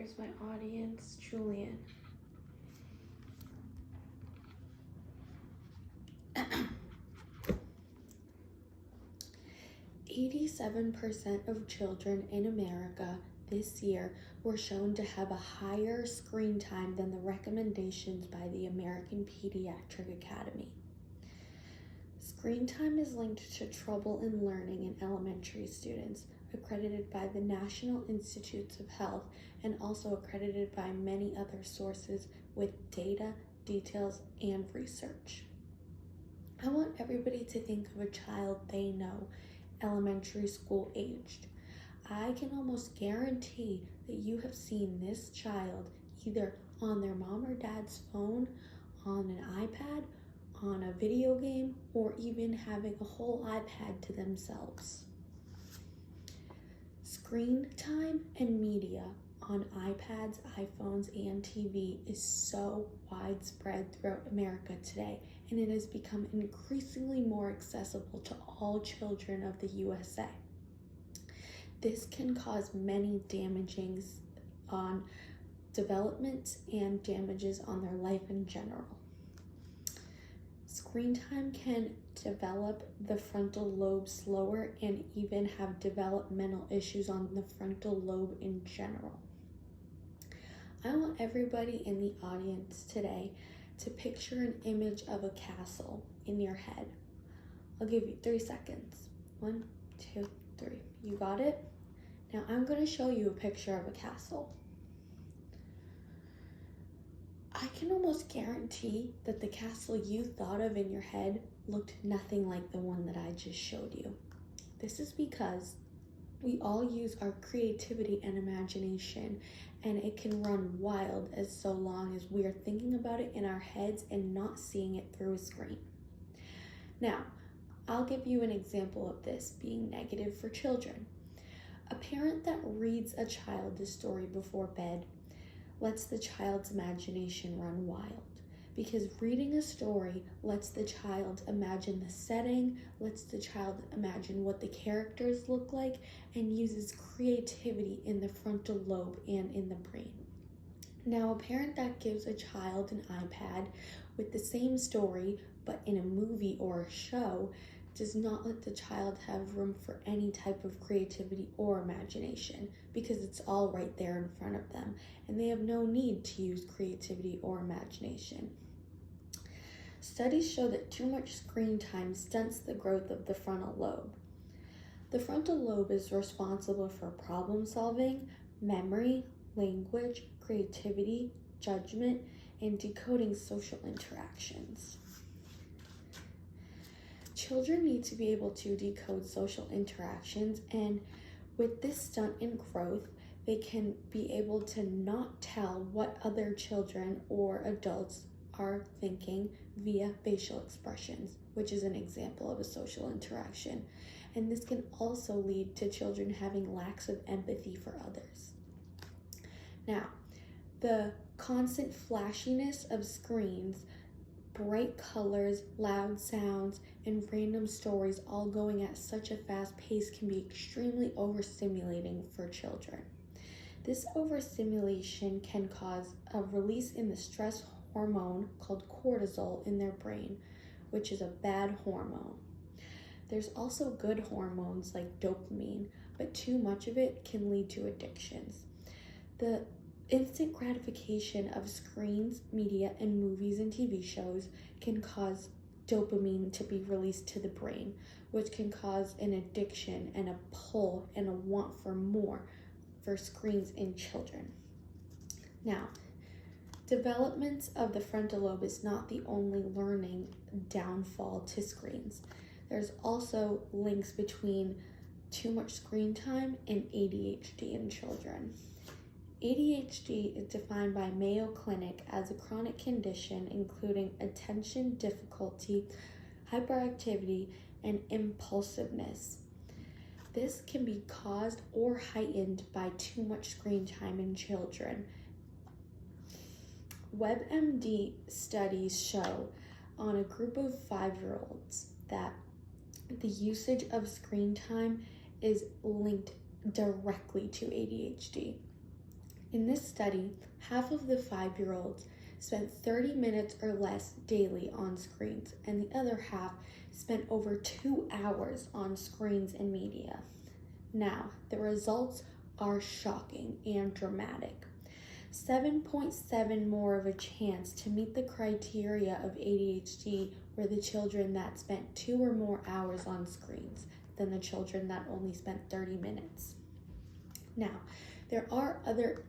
Here's my audience, Julian. 87% of children in America this year were shown to have a higher screen time than the recommendations by the American Pediatric Academy. Screen time is linked to trouble in learning in elementary students, accredited by the National Institutes of Health and also accredited by many other sources with data, details, and research. I want everybody to think of a child they know, elementary school aged. I can almost guarantee that you have seen this child either on their mom or dad's phone, on an iPad, on a video game, or even having a whole iPad to themselves. Screen time and media on iPads, iPhones, and TV is so widespread throughout America today, and it has become increasingly more accessible to all children of the USA. This can cause many damages on development and damages on their life in general. Screen time can develop the frontal lobe slower and even have developmental issues on the frontal lobe in general. I want everybody in the audience today to picture an image of a castle in your head. I'll give you 3 seconds. 1, 2, 3. You got it? Now I'm going to show you a picture of a castle. I can almost guarantee that the castle you thought of in your head looked nothing like the one that I just showed you. This is because we all use our creativity and imagination, and it can run wild as so long as we are thinking about it in our heads and not seeing it through a screen. Now, I'll give you an example of this being negative for children. A parent that reads a child a story before bed lets the child's imagination run wild, because reading a story lets the child imagine the setting, lets the child imagine what the characters look like, and uses creativity in the frontal lobe and in the brain. Now, a parent that gives a child an iPad with the same story, but in a movie or a show, does not let the child have room for any type of creativity or imagination, because it's all right there in front of them, and they have no need to use creativity or imagination. Studies show that too much screen time stunts the growth of the frontal lobe. The frontal lobe is responsible for problem solving, memory, language, creativity, judgment, and decoding social interactions. Children need to be able to decode social interactions, and with this stunt in growth, they can be able to not tell what other children or adults are thinking via facial expressions, which is an example of a social interaction. And this can also lead to children having lacks of empathy for others. Now, the constant flashiness of screens, bright colors, loud sounds, and random stories all going at such a fast pace can be extremely overstimulating for children. This overstimulation can cause a release in the stress hormone called cortisol in their brain, which is a bad hormone. There's also good hormones like dopamine, but too much of it can lead to addictions. The instant gratification of screens, media, and movies and TV shows can cause dopamine to be released to the brain, which can cause an addiction and a pull and a want for more for screens in children. Now, development of the frontal lobe is not the only learning downfall to screens. There's also links between too much screen time and ADHD in children. ADHD is defined by Mayo Clinic as a chronic condition including attention difficulty, hyperactivity, and impulsiveness. This can be caused or heightened by too much screen time in children. WebMD studies show on a group of 5-year-olds that the usage of screen time is linked directly to ADHD. In this study, half of the 5-year-olds spent 30 minutes or less daily on screens, and the other half spent over 2 hours on screens and media. Now, the results are shocking and dramatic. 7.7 more of a chance to meet the criteria of ADHD were the children that spent 2 or more hours on screens than the children that only spent 30 minutes. Now, there are other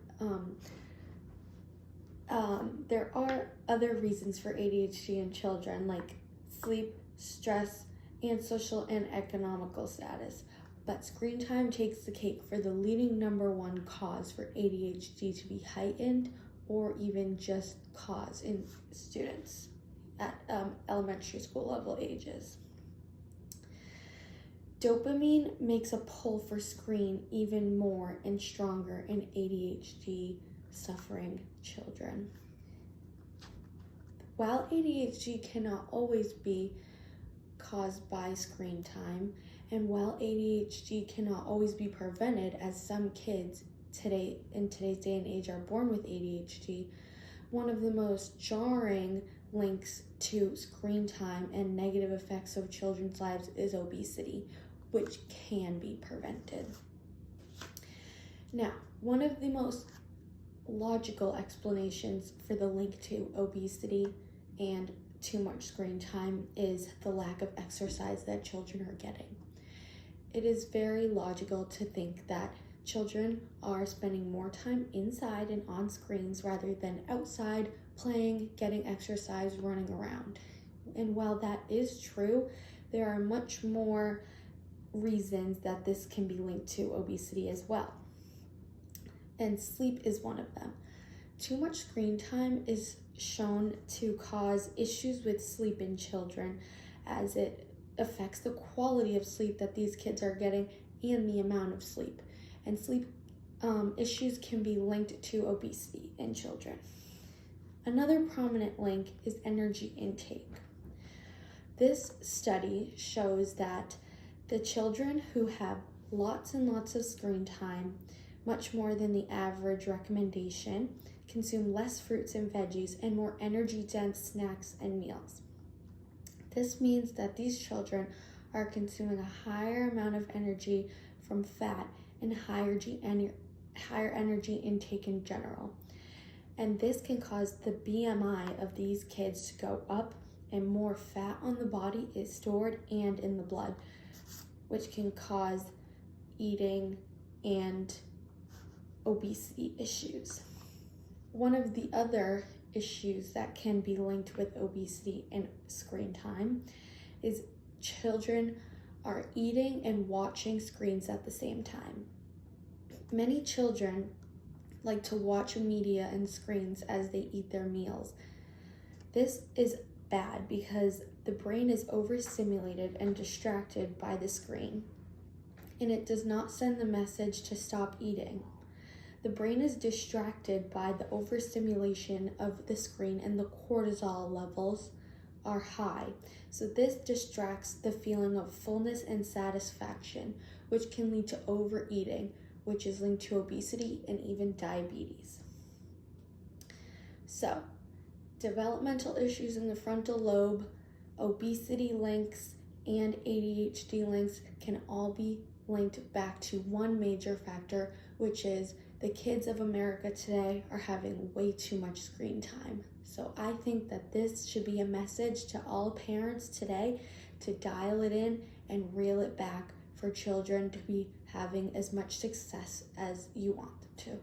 reasons for ADHD in children, like sleep, stress, and social and economical status. But screen time takes the cake for the leading number one cause for ADHD to be heightened, or even just cause in students at elementary school level ages. Dopamine makes a pull for screen even more and stronger in ADHD suffering children. While ADHD cannot always be caused by screen time, and while ADHD cannot always be prevented, as some kids in today's day and age are born with ADHD, one of the most jarring links to screen time and negative effects of children's lives is obesity, which can be prevented. Now, one of the most logical explanations for the link to obesity and too much screen time is the lack of exercise that children are getting. It is very logical to think that children are spending more time inside and on screens rather than outside playing, getting exercise, running around. And while that is true, there are much more reasons that this can be linked to obesity as well. And sleep is one of them. Too much screen time is shown to cause issues with sleep in children, as it affects the quality of sleep that these kids are getting and the amount of sleep. And sleep issues can be linked to obesity in children. Another prominent link is energy intake. This study shows that the children who have lots and lots of screen time, much more than the average recommendation, consume less fruits and veggies and more energy-dense snacks and meals. This means that these children are consuming a higher amount of energy from fat and higher energy intake in general. And this can cause the BMI of these kids to go up, and more fat on the body is stored and in the blood, which can cause eating and obesity issues. One of the other issues that can be linked with obesity and screen time is children are eating and watching screens at the same time. Many children like to watch media and screens as they eat their meals. This is bad because the brain is overstimulated and distracted by the screen, and it does not send the message to stop eating. The brain is distracted by the overstimulation of the screen, and the cortisol levels are high. So this distracts the feeling of fullness and satisfaction, which can lead to overeating, which is linked to obesity and even diabetes. So, developmental issues in the frontal lobe, obesity links, and ADHD links can all be linked back to one major factor, which is the kids of America today are having way too much screen time. So I think that this should be a message to all parents today to dial it in and reel it back for children to be having as much success as you want them to.